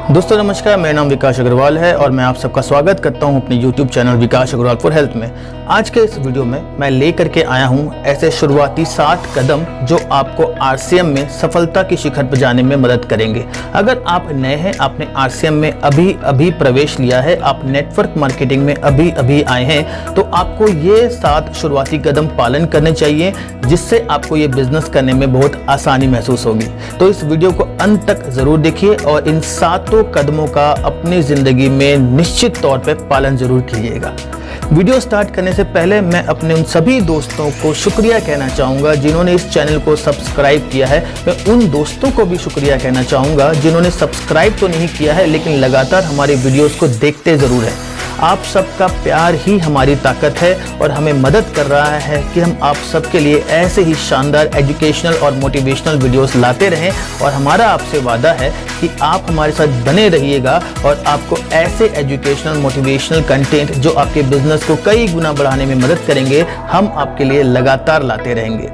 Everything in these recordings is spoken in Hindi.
दोस्तों नमस्कार, मेरा नाम विकास अग्रवाल है और मैं आप सबका स्वागत करता हूं अपने YouTube channel Vikas Agarwal for health में। आज के इस वीडियो में मैं लेकर के आया हूं ऐसे शुरुआती 7 कदम जो आपको RCM में सफलता की शिखर पर जाने में मदद करेंगे। अगर आप नए हैं, आपने RCM में अभी प्रवेश लिया है, आप नेटवर्क मार्केटिंग में अभी आए हैं, तो आपको ये 7 शुरुआती कदम पालन करने चाहिए जिससे आपको ये बिजनेस करने में बहुत आसानी महसूस होगी। तो इस वीडियो को अंत तक जरूर देखिए और इन 7 कदमों का अपनी जिंदगी में निश्चित तौर पे पालन जरूर कीजिएगा। वीडियो स्टार्ट करने से पहले मैं अपने उन सभी दोस्तों को शुक्रिया कहना चाहूँगा जिन्होंने इस चैनल को सब्सक्राइब किया है। मैं उन दोस्तों को भी शुक्रिया कहना चाहूँगा जिन्होंने सब्सक्राइब तो नहीं किया है लेकिन लगातार हमारे वीडियोस को देखते ज़रूर हैं। आप सबका प्यार ही हमारी ताकत है और हमें मदद कर रहा है कि हम आप सबके लिए ऐसे ही शानदार एजुकेशनल और मोटिवेशनल वीडियोस लाते रहें। और हमारा आपसे वादा है कि आप हमारे साथ बने रहिएगा और आपको ऐसे एजुकेशनल मोटिवेशनल कंटेंट जो आपके बिजनेस को कई गुना बढ़ाने में मदद करेंगे, हम आपके लिए लगातार लाते रहेंगे।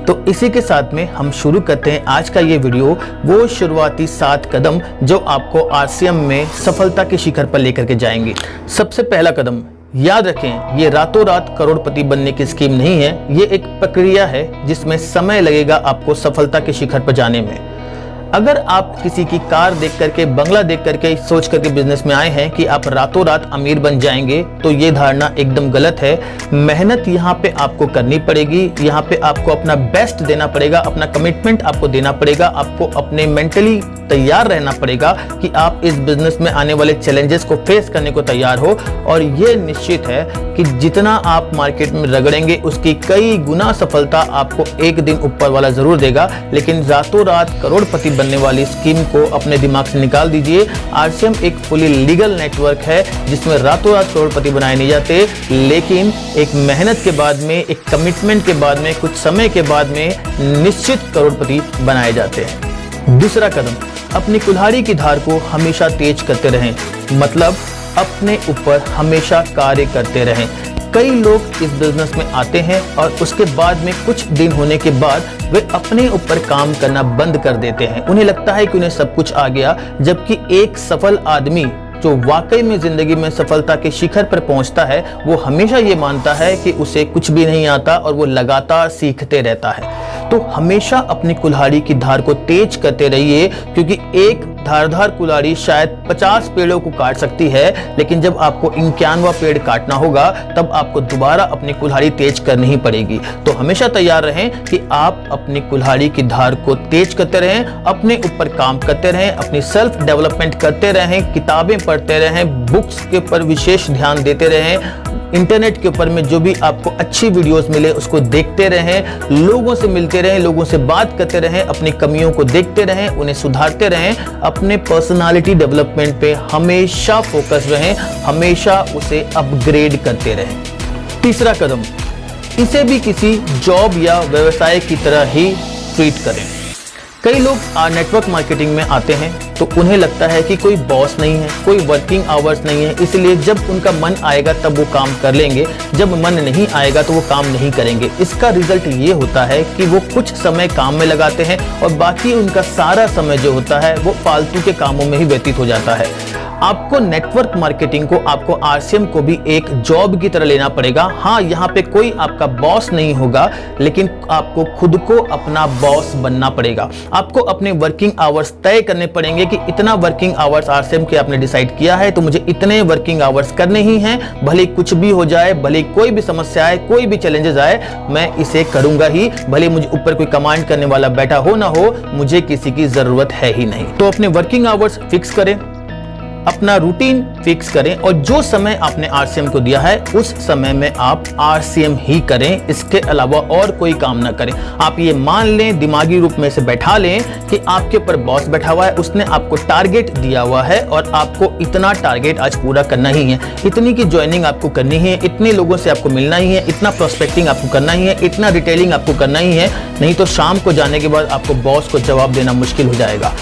तो इसी के साथ में हम शुरू करते हैं आज का ये वीडियो, वो शुरुआती 7 कदम जो आपको RCM में सफलता के शिखर पर लेकर के जाएंगे। सबसे पहला कदम, याद रखें, ये रातों रात करोड़पति बनने की स्कीम नहीं है, ये एक प्रक्रिया है जिसमें समय लगेगा आपको सफलता के शिखर पर जाने में। अगर आप किसी की कार देख करके, बंगला देख करके सोच करके बिजनेस में आए हैं कि आप रातों रात अमीर बन जाएंगे, तो ये धारणा एकदम गलत है। मेहनत यहाँ पे आपको करनी पड़ेगी, यहाँ पे आपको अपना बेस्ट देना पड़ेगा, अपना कमिटमेंट आपको देना पड़ेगा, आपको अपने मेंटली तैयार रहना पड़ेगा कि आप इस बिजनेस में आने वाले चैलेंजेस को फेस करने को तैयार हो। और ये निश्चित है कि जितना आप मार्केट में रगड़ेंगे उसकी कई गुना सफलता आपको एक दिन ऊपर वाला जरूर देगा। लेकिन रातों रात करोड़पति बनने वाली स्कीम को अपने दिमाग से निकाल दीजिए। RCM एक फुली लीगल नेटवर्क है जिसमें रातों रात करोड़पति बनाए नहीं जाते, लेकिन एक मेहनत के बाद में, एक कमिटमेंट के बाद में, कुछ समय के बाद में निश्चित करोड़पति बनाए जाते हैं। दूसरा कदम, अपनी कुल्हाड़ी की धार को हमेशा तेज करते रहें, मतलब अपने ऊपर हमेशा कार्य करते रहें। कई लोग इस बिजनेस में आते हैं और उसके बाद में कुछ दिन होने के बाद वे अपने ऊपर काम करना बंद कर देते हैं। उन्हें लगता है कि उन्हें सब कुछ आ गया, जबकि एक सफल आदमी जो वाकई में जिंदगी में सफलता के शिखर पर पहुंचता है वो हमेशा ये मानता है कि उसे कुछ भी नहीं आता और वो लगातार सीखते रहता है। तो हमेशा अपनी कुल्हाड़ी की धार को तेज करते रहिए, क्योंकि एक धारदार कुल्हाड़ी शायद 50 पेड़ों को काट सकती है, लेकिन जब आपको 51वां पेड़ काटना होगा तब आपको दोबारा अपनी कुल्हाड़ी तेज करनी ही पड़ेगी। तो हमेशा तैयार रहें कि आप अपनी कुल्हाड़ी की धार को तेज करते रहें, अपने ऊपर काम करते रहें, अपनी सेल्फ डेवलपमेंट करते रहें, किताबें पढ़ते रहें, बुक्स के ऊपर विशेष ध्यान देते रहें, इंटरनेट के ऊपर में जो भी आपको अच्छी वीडियोस मिले उसको देखते रहें, लोगों से मिलते रहें, लोगों से बात करते रहें, अपनी कमियों को देखते रहें, उन्हें सुधारते रहें, अपने पर्सनालिटी डेवलपमेंट पे हमेशा फोकस रहें, हमेशा उसे अपग्रेड करते रहें। तीसरा कदम, इसे भी किसी जॉब या व्यवसाय की तरह ही ट्रीट करें। कई लोग नेटवर्क मार्केटिंग में आते हैं तो उन्हें लगता है कि कोई बॉस नहीं है, कोई वर्किंग आवर्स नहीं है, इसलिए जब उनका मन आएगा तब वो काम कर लेंगे, जब मन नहीं आएगा तो वो काम नहीं करेंगे। इसका रिजल्ट ये होता है कि वो कुछ समय काम में लगाते हैं और बाकी उनका सारा समय जो होता है वो फालतू के कामों में ही व्यतीत हो जाता है। आपको नेटवर्क मार्केटिंग को, आपको RCM को भी एक जॉब की तरह लेना पड़ेगा। हाँ, यहाँ पे कोई आपका बॉस नहीं होगा, लेकिन आपको खुद को अपना बॉस बनना पड़ेगा। आपको अपने वर्किंग आवर्स तय करने पड़ेंगे कि इतना वर्किंग आवर्स RCM के आपने डिसाइड किया है तो मुझे इतने वर्किंग आवर्स करने ही हैं, भले कुछ भी हो जाए, भले कोई भी समस्या आए, कोई भी चैलेंजेस आए, मैं इसे करूंगा ही, भले मुझे ऊपर कोई कमांड करने वाला बैठा हो ना हो, मुझे किसी की जरूरत है ही नहीं। तो अपने वर्किंग आवर्स फिक्स करें, अपना रूटीन फिक्स करें और जो समय आपने RCM को दिया है उस समय में आप RCM ही करें, इसके अलावा और कोई काम ना करें। आप ये मान लें, दिमागी रूप में से बैठा लें कि आपके ऊपर बॉस बैठा हुआ है, उसने आपको टारगेट दिया हुआ है और आपको इतना टारगेट आज पूरा करना ही है, इतनी की ज्वाइनिंग आपको करनी है, इतने लोगों से आपको मिलना ही है, इतना प्रोस्पेक्टिंग आपको करना ही है, इतना रिटेलिंग आपको करना ही है, नहीं तो शाम को जाने के बाद आपको बॉस को जवाब देना मुश्किल हो जाएगा।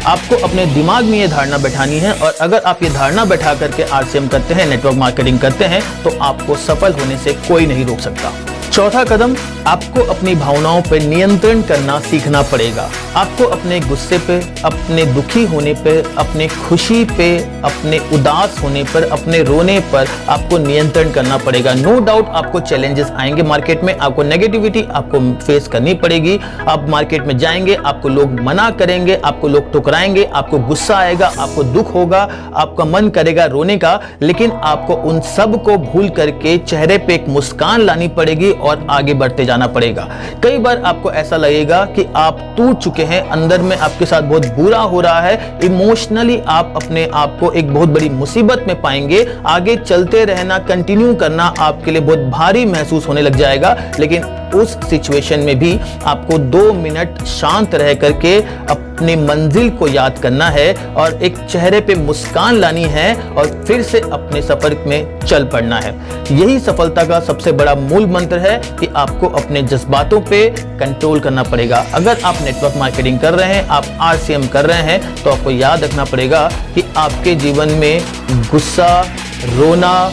आपको अपने दिमाग में ये धारणा बैठानी है और अगर आप ये धारणा बैठा करके RCM करते हैं, नेटवर्क मार्केटिंग करते हैं, तो आपको सफल होने से कोई नहीं रोक सकता। चौथा कदम, आपको अपनी भावनाओं पर नियंत्रण करना सीखना पड़ेगा। आपको अपने गुस्से पे, अपने दुखी होने पे, अपने खुशी पे, अपने उदास होने पर, अपने रोने पर आपको नियंत्रण करना पड़ेगा। नो डाउट आपको चैलेंजेस आएंगे मार्केट में, आपको नेगेटिविटी आपको फेस करनी पड़ेगी। आप मार्केट में जाएंगे, आपको लोग मना करेंगे, आपको लोग ठुकराएंगे, आपको गुस्सा आएगा, आपको दुख होगा, आपका मन करेगा रोने का, लेकिन आपको उन सब को भूल करके चेहरे पे एक मुस्कान लानी पड़ेगी और आगे बढ़ते जाना पड़ेगा। कई बार आपको ऐसा लगेगा कि आप टूट चुके हैं, अंदर में आपके साथ बहुत बुरा हो रहा है, इमोशनली आप अपने आप को एक बहुत बड़ी मुसीबत में पाएंगे। आगे चलते रहना, कंटिन्यू करना आपके लिए बहुत भारी महसूस होने लग जाएगा। लेकिन उस सिचुएशन में भी आपको 2 मिनट शांत रह करके अपनी मंजिल को याद करना है और एक चेहरे पे मुस्कान लानी है और फिर से अपने सफर में चल पड़ना है। यही सफलता का सबसे बड़ा मूल मंत्र है कि आपको अपने जज्बातों पे कंट्रोल करना पड़ेगा। अगर आप नेटवर्क मार्केटिंग कर रहे हैं, आप RCM कर रहे हैं, तो आपको याद रखना पड़ेगा कि आपके जीवन में गुस्सा, रोना,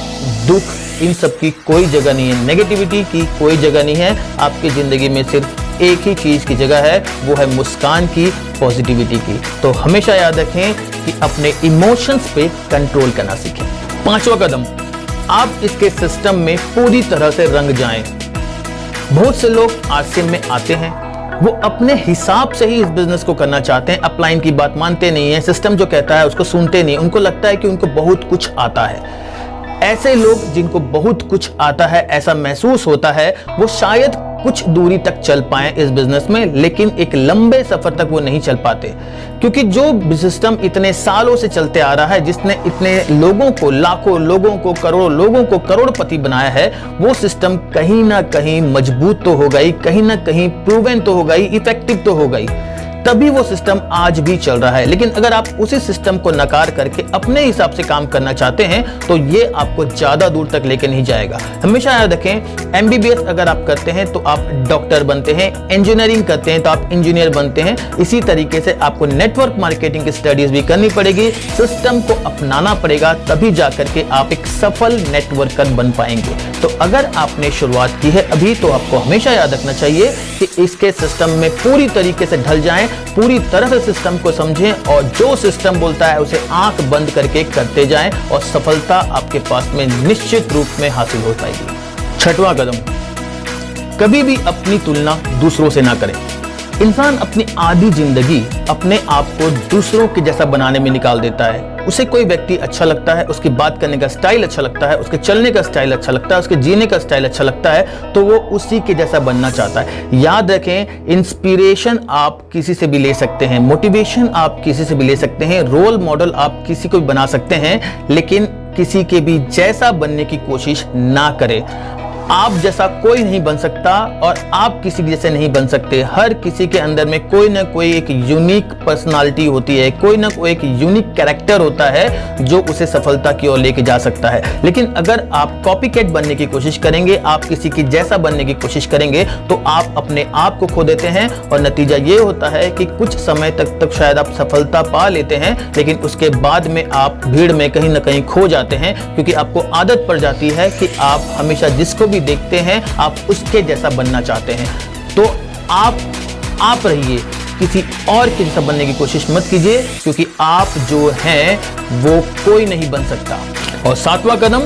दुख, इन सब की कोई जगह नहीं है, नेगेटिविटी की कोई जगह नहीं है। आपकी जिंदगी में सिर्फ एक ही चीज की जगह है, वो है मुस्कान की, पॉजिटिविटी की। तो हमेशा याद रखें कि अपने इमोशंस पे कंट्रोल करना सीखें। 5वां कदम, आप इसके सिस्टम में पूरी तरह से रंग जाएं। बहुत से लोग RCM में आते हैं, वो अपने हिसाब से ही इस बिजनेस को करना चाहते हैं, अपलाइन की बात मानते नहीं है, सिस्टम जो कहता है उसको सुनते नहीं, उनको लगता है कि उनको बहुत कुछ आता है। ऐसे लोग जिनको बहुत कुछ आता है, ऐसा महसूस होता है, वो शायद कुछ दूरी तक चल पाए इस बिजनेस में, लेकिन एक लंबे सफर तक वो नहीं चल पाते, क्योंकि जो सिस्टम इतने सालों से चलते आ रहा है, जिसने इतने लोगों को, लाखों लोगों को, करोड़ों लोगों को करोड़पति बनाया है, वो सिस्टम कहीं ना कहीं मजबूत तो हो गई, कहीं ना कहीं प्रूवन तो हो गई, इफेक्टिव तो हो गई, तभी वो सिस्टम आज भी चल रहा है। लेकिन अगर आप उसी सिस्टम को नकार करके अपने हिसाब से काम करना चाहते हैं, तो ये आपको ज्यादा दूर तक लेके नहीं जाएगा। हमेशा याद रखें, MBBS अगर आप करते हैं तो आप डॉक्टर बनते हैं, इंजीनियरिंग करते हैं तो आप इंजीनियर बनते हैं। इसी तरीके से आपको नेटवर्क मार्केटिंग की स्टडीज भी करनी पड़ेगी, सिस्टम को अपनाना पड़ेगा, तभी जाकर के आप एक सफल नेटवर्कर बन पाएंगे। तो अगर आपने शुरुआत की है अभी, तो आपको हमेशा याद रखना चाहिए कि इसके सिस्टम में पूरी तरीके से ढल जाएं, पूरी तरह से सिस्टम को समझें और जो सिस्टम बोलता है उसे आंख बंद करके करते जाएं और सफलता आपके पास में निश्चित रूप में हासिल हो पाएगी। 6वां कदम, कभी भी अपनी तुलना दूसरों से ना करें। इंसान अपनी आधी जिंदगी अपने आप को दूसरों के जैसा बनाने में निकाल देता है। उसे कोई व्यक्ति अच्छा लगता है, उसकी बात करने का स्टाइल अच्छा लगता है, उसके चलने का स्टाइल अच्छा लगता है, उसके जीने का स्टाइल अच्छा लगता है, तो वो उसी के जैसा बनना चाहता है। याद रखें, इंस्पिरेशन आप किसी से भी ले सकते हैं, मोटिवेशन आप किसी से भी ले सकते हैं, रोल मॉडल आप किसी को भी बना सकते हैं, लेकिन किसी के भी जैसा बनने की कोशिश ना करें। आप जैसा कोई नहीं बन सकता और आप किसी जैसे नहीं बन सकते। हर किसी के अंदर में कोई ना कोई एक यूनिक पर्सनालिटी होती है, कोई ना कोई एक यूनिक कैरेक्टर होता है जो उसे सफलता की ओर लेके जा सकता है। लेकिन अगर आप कॉपीकैट बनने की कोशिश करेंगे, आप किसी की जैसा बनने की कोशिश करेंगे, तो आप अपने आप को खो देते हैं और नतीजा ये होता है कि कुछ समय तक शायद आप सफलता पा लेते हैं, लेकिन उसके बाद में आप भीड़ में कहीं ना कहीं खो जाते हैं, क्योंकि आपको आदत पड़ जाती है कि आप हमेशा जिसको देखते हैं आप उसके जैसा बनना चाहते हैं। तो आप रहिए, किसी और के जैसा बनने की कोशिश मत कीजिए, क्योंकि आप जो हैं वो कोई नहीं बन सकता। और 7वां कदम,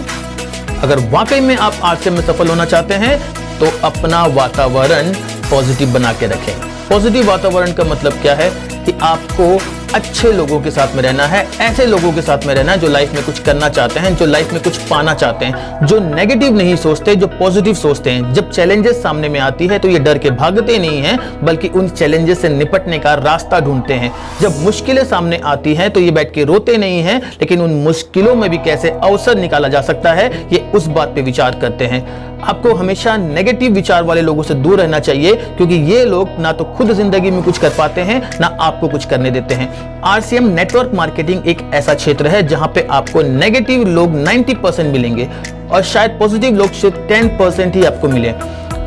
अगर वाकई में आप RCM में सफल होना चाहते हैं तो अपना वातावरण पॉजिटिव बना के रखें। पॉजिटिव वातावरण का मतलब क्या है कि आपको अच्छे लोगों के साथ में रहना है, ऐसे लोगों के साथ में रहना है जो लाइफ में कुछ करना चाहते हैं, जो लाइफ में कुछ पाना चाहते हैं, जो नेगेटिव नहीं सोचते, जो पॉजिटिव सोचते हैं। जब चैलेंजेस सामने में आती है तो ये डर के भागते नहीं हैं, बल्कि उन चैलेंजेस से निपटने का रास्ता ढूंढते हैं। जब मुश्किलें सामने आती हैं तो ये बैठ के रोते नहीं हैं, लेकिन उन मुश्किलों में भी कैसे अवसर निकाला जा सकता है, ये उस बात पे विचार करते हैं। आपको हमेशा नेगेटिव विचार वाले लोगों से दूर रहना चाहिए, क्योंकि ये लोग ना तो खुद जिंदगी में कुछ कर पाते हैं, ना आपको कुछ करने देते हैं। RCM नेटवर्क मार्केटिंग एक ऐसा क्षेत्र है जहां पे आपको नेगेटिव लोग 90% मिलेंगे और शायद पॉजिटिव लोग सिर्फ 10% ही आपको मिले।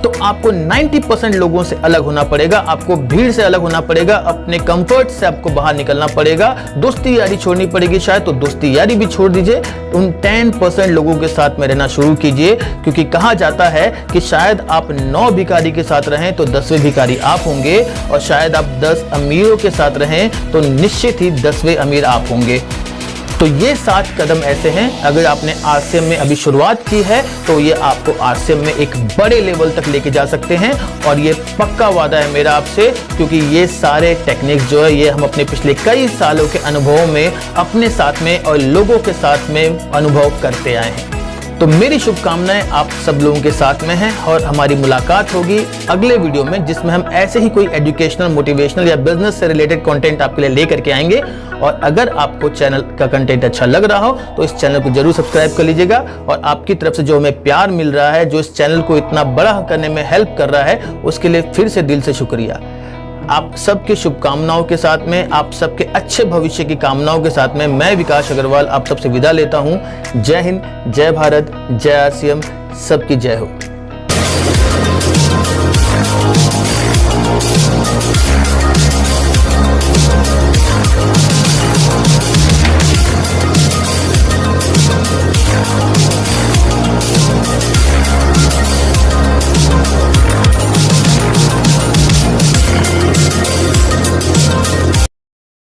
तो आपको 90% लोगों से अलग होना पड़ेगा, आपको भीड़ से अलग होना पड़ेगा, अपने कंफर्ट से आपको बाहर निकलना पड़ेगा। दोस्ती यारी छोड़नी पड़ेगी शायद, तो दोस्ती यारी भी छोड़ दीजिए, उन 10% लोगों के साथ में रहना शुरू कीजिए, क्योंकि कहा जाता है कि शायद आप 9 भिखारी के साथ रहें तो 10वें भिखारी आप होंगे, और शायद आप 10 अमीरों के साथ रहें तो निश्चित ही 10वें अमीर आप होंगे। तो ये 7 कदम ऐसे हैं, अगर आपने आरसीएम में अभी शुरुआत की है तो ये आपको आरसीएम में एक बड़े लेवल तक लेके जा सकते हैं, और ये पक्का वादा है मेरा आपसे, क्योंकि ये सारे टेक्निक्स जो है ये हम अपने पिछले कई सालों के अनुभवों में अपने साथ में और लोगों के साथ में अनुभव करते आए हैं। तो मेरी शुभकामनाएं आप सब लोगों के साथ में हैं, और हमारी मुलाकात होगी अगले वीडियो में, जिसमें हम ऐसे ही कोई एजुकेशनल, मोटिवेशनल या बिजनेस से रिलेटेड कंटेंट आपके लिए लेकर के आएंगे। और अगर आपको चैनल का कंटेंट अच्छा लग रहा हो तो इस चैनल को जरूर सब्सक्राइब कर लीजिएगा, और आपकी तरफ से जो हमें प्यार मिल रहा है, जो इस चैनल को इतना बड़ा करने में हेल्प कर रहा है, उसके लिए फिर से दिल से शुक्रिया। आप सबकी शुभकामनाओं के साथ में, आप सबके अच्छे भविष्य की कामनाओं के साथ में, मैं विकास अग्रवाल आप सबसे विदा लेता हूं। जय हिंद, जय भारत, जय आरसीएम, सबकी जय हो।